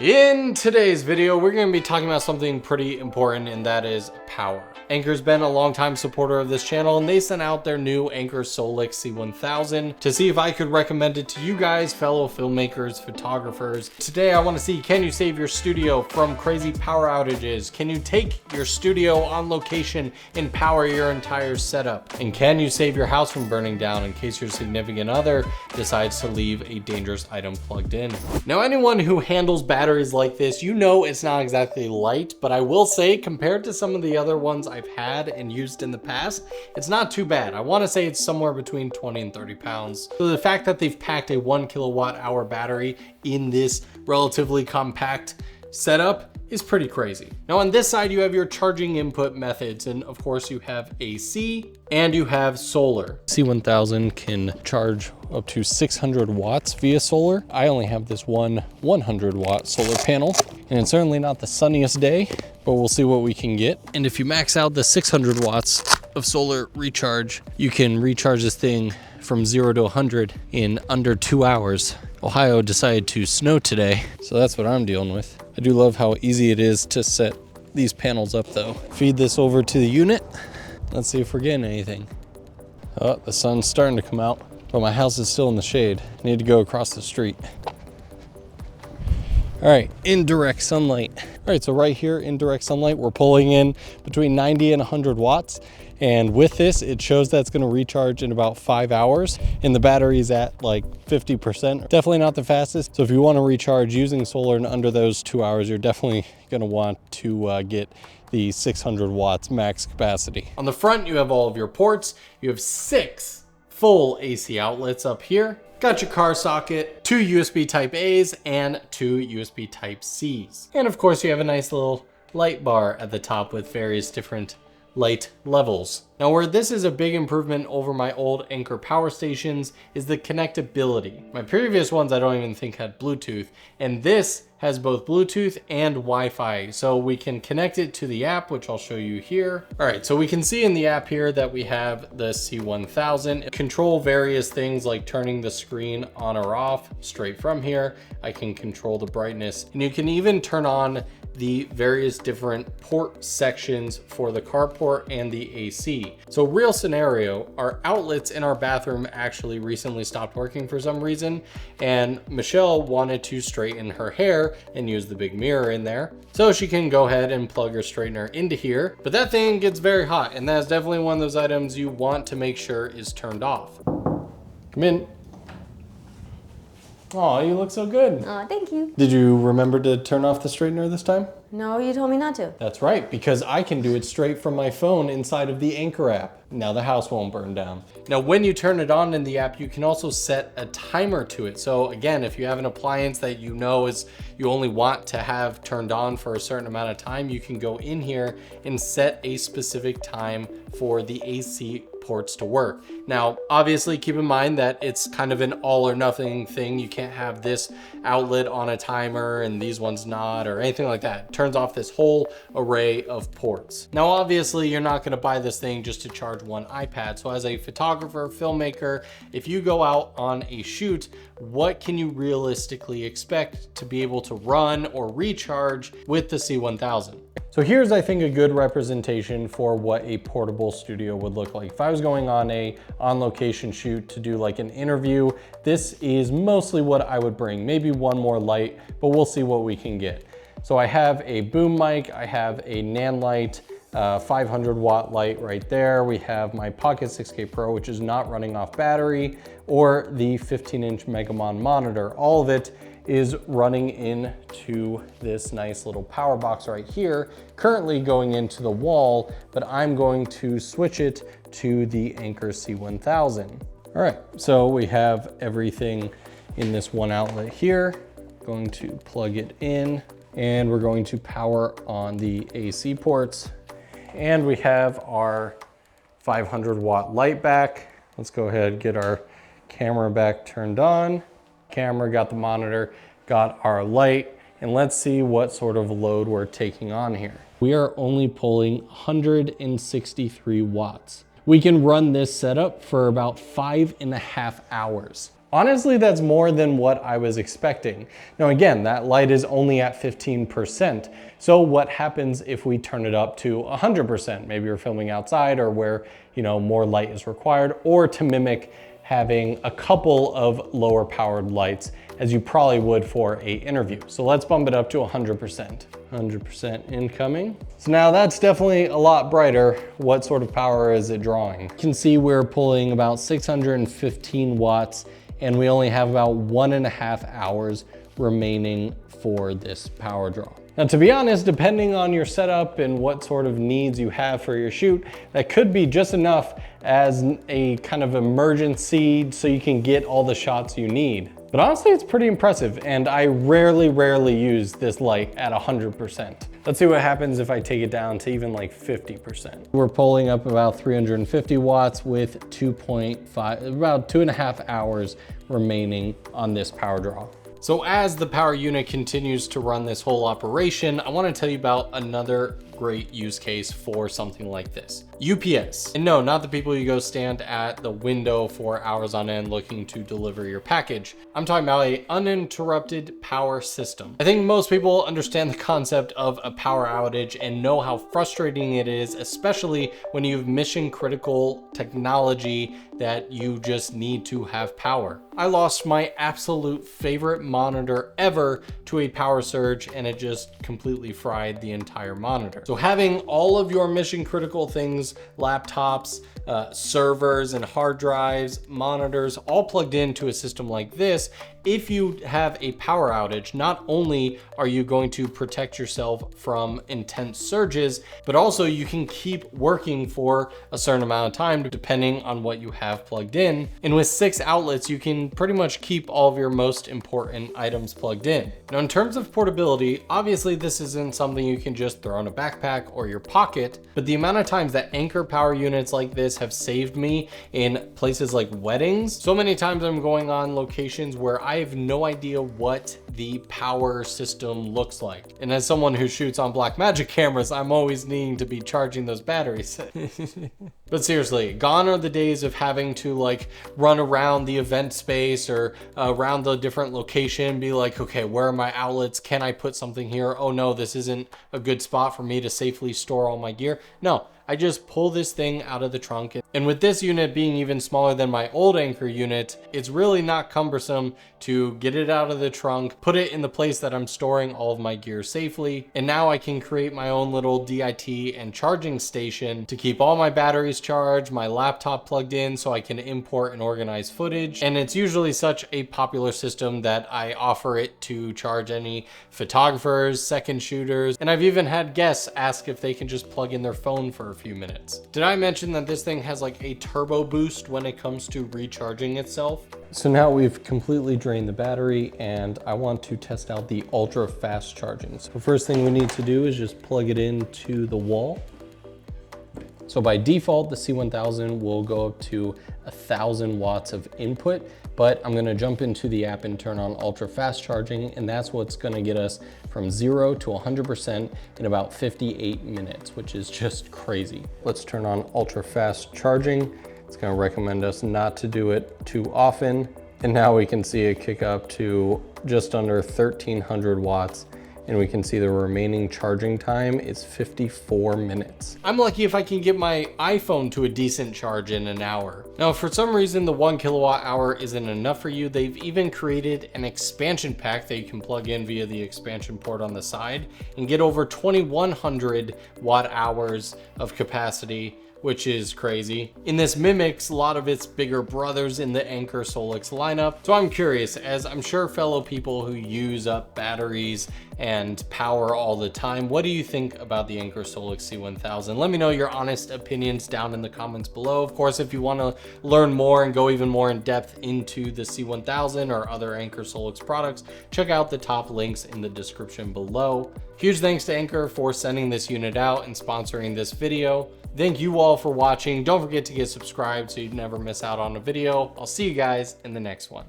In today's video, we're going to be talking about something pretty important, and that is power. Anker's been a longtime supporter of this channel, and they sent out their new Anker SOLIX C1000 to see if I could recommend it to you guys, fellow filmmakers, photographers. Today, I want to see, can you save your studio from crazy power outages? Can you take your studio on location and power your entire setup? And can you save your house from burning down in case your significant other decides to leave a dangerous item plugged in? Now, anyone who handles batteries like this, you know it's not exactly light, but I will say compared to some of the other ones I've had and used in the past, it's not too bad. I want to say it's somewhere between 20 and 30 pounds. So the fact that they've packed a 1 kilowatt hour battery in this relatively compact setup is pretty crazy. Now on this side, you have your charging input methods, and of course you have AC and you have solar. C1000 can charge up to 600 watts via solar. I only have this one 100 watt solar panel, and it's certainly not the sunniest day, but we'll see what we can get. And if you max out the 600 watts of solar recharge, you can recharge this thing from 0 to 100 in under 2 hours. Ohio decided to snow today, so that's what I'm dealing with. I do love how easy it is to set these panels up though. Feed this over to the unit. Let's see if we're getting anything. Oh, the sun's starting to come out, but my house is still in the shade. I need to go across the street. All right, indirect sunlight. All right, so right here, indirect sunlight, we're pulling in between 90 and 100 watts. And with this, it shows that it's gonna recharge in about 5 hours, and the battery's at like 50%. Definitely not the fastest. So if you wanna recharge using solar in under those 2 hours, you're definitely gonna want to get the 600 watts max capacity. On the front, you have all of your ports. You have 6 full AC outlets up here. Got your car socket, 2 USB type A's and 2 USB type C's. And of course you have a nice little light bar at the top with various different light levels. Now where this is a big improvement over my old Anker power stations is the connectability. My previous ones I don't even think had Bluetooth, and this has both Bluetooth and Wi-Fi, so we can connect it to the app, which I'll show you here. All right, so we can see in the app here that we have the C1000. Control various things like turning the screen on or off straight from here. I can control the brightness, and you can even turn on the various different port sections for the carport and the AC. So real scenario, our outlets in our bathroom actually recently stopped working for some reason, and Michelle wanted to straighten her hair and use the big mirror in there. So she can go ahead and plug her straightener into here, but that thing gets very hot, and that's definitely one of those items you want to make sure is turned off. Come in. Oh, you look so good. Oh, thank you. Did you remember to turn off the straightener this time? No, you told me not to. That's right, because I can do it straight from my phone inside of the Anker app. Now the house won't burn down. Now, when you turn it on in the app, you can also set a timer to it. So again, if you have an appliance that you know is you only want to have turned on for a certain amount of time, you can go in here and set a specific time for the AC ports to work. Now, obviously keep in mind that it's kind of an all or nothing thing. You can't have this outlet on a timer and these ones not, or anything like that. It turns off this whole array of ports. Now, obviously you're not gonna buy this thing just to charge one iPad. So as a photographer, filmmaker, if you go out on a shoot, what can you realistically expect to be able to run or recharge with the C1000? So here's, I think, a good representation for what a portable studio would look like. If I was going on a on-location shoot to do like an interview, this is mostly what I would bring. Maybe one more light, but we'll see what we can get. So I have a boom mic, I have a Nan light, 500 watt light right there. We have my Pocket 6K Pro, which is not running off battery, or the 15-inch Megamon monitor. All of it is running into this nice little power box right here, currently going into the wall, but I'm going to switch it to the Anker C1000. All right, so we have everything in this one outlet here. Going to plug it in, and we're going to power on the AC ports. And we have our 500 watt light back. Let's go ahead and get our camera back turned on. Camera, got the monitor, got our light, and let's see what sort of load we're taking on here. We are only pulling 163 watts. We can run this setup for about 5.5 hours. Honestly, that's more than what I was expecting. Now again, that light is only at 15%. So what happens if we turn it up to 100%? Maybe you're filming outside or where, more light is required, or to mimic having a couple of lower powered lights as you probably would for an interview. So let's bump it up to 100%. 100% incoming. So now that's definitely a lot brighter. What sort of power is it drawing? You can see we're pulling about 615 watts and we only have about 1.5 hours remaining for this power draw. Now, to be honest, depending on your setup and what sort of needs you have for your shoot, that could be just enough as a kind of emergency so you can get all the shots you need. But honestly, it's pretty impressive, and I rarely use this light at 100%. Let's see what happens if I take it down to even like 50%. We're pulling up about 350 watts with about 2.5 hours remaining on this power draw. So as the power unit continues to run this whole operation, I want to tell you about another great use case for something like this. UPS. And no, not the people you go stand at the window for hours on end looking to deliver your package. I'm talking about an uninterrupted power system. I think most people understand the concept of a power outage and know how frustrating it is, especially when you have mission critical technology that you just need to have power. I lost my absolute favorite monitor ever to a power surge and it just completely fried the entire monitor. So having all of your mission critical things, laptops, servers and hard drives, monitors, all plugged into a system like this, if you have a power outage, not only are you going to protect yourself from intense surges, but also you can keep working for a certain amount of time depending on what you have plugged in. And with 6 outlets, you can pretty much keep all of your most important items plugged in. Now, in terms of portability, obviously this isn't something you can just throw in a backpack or your pocket, but the amount of times that Anker power units like this have saved me in places like weddings. So many times I'm going on locations where I have no idea what the power system looks like. And as someone who shoots on Blackmagic cameras, I'm always needing to be charging those batteries. But seriously, gone are the days of having to like run around the event space or around the different location, be like, okay, where are my outlets? Can I put something here? Oh no, this isn't a good spot for me to safely store all my gear. No, I just pull this thing out of the trunk. And with this unit being even smaller than my old Anker unit, it's really not cumbersome to get it out of the trunk, put it in the place that I'm storing all of my gear safely. And now I can create my own little DIT and charging station to keep all my batteries charged, my laptop plugged in so I can import and organize footage. And it's usually such a popular system that I offer it to charge any photographers, second shooters, and I've even had guests ask if they can just plug in their phone for a few minutes. Did I mention that this thing has like a turbo boost when it comes to recharging itself? So now we've completely drained the battery and I want to test out the ultra fast charging. So the first thing we need to do is just plug it into the wall. So by default, the C1000 will go up to 1,000 watts of input, but I'm gonna jump into the app and turn on ultra fast charging, and that's what's gonna get us from 0 to 100% in about 58 minutes, which is just crazy. Let's turn on ultra fast charging. It's gonna recommend us not to do it too often. And now we can see it kick up to just under 1,300 watts. And we can see the remaining charging time is 54 minutes. I'm lucky if I can get my iPhone to a decent charge in an hour. Now, if for some reason the 1 kilowatt hour isn't enough for you, they've even created an expansion pack that you can plug in via the expansion port on the side and get over 2,100 watt hours of capacity, which is crazy. And this mimics a lot of its bigger brothers in the Anker SOLIX lineup. So I'm curious, as I'm sure fellow people who use up batteries and power all the time, what do you think about the Anker SOLIX C1000? Let me know your honest opinions down in the comments below. Of course, if you want to learn more and go even more in depth into the C1000 or other Anker SOLIX products, check out the top links in the description below. Huge thanks to Anker for sending this unit out and sponsoring this video. Thank you all for watching. Don't forget to get subscribed so you never miss out on a video. I'll see you guys in the next one.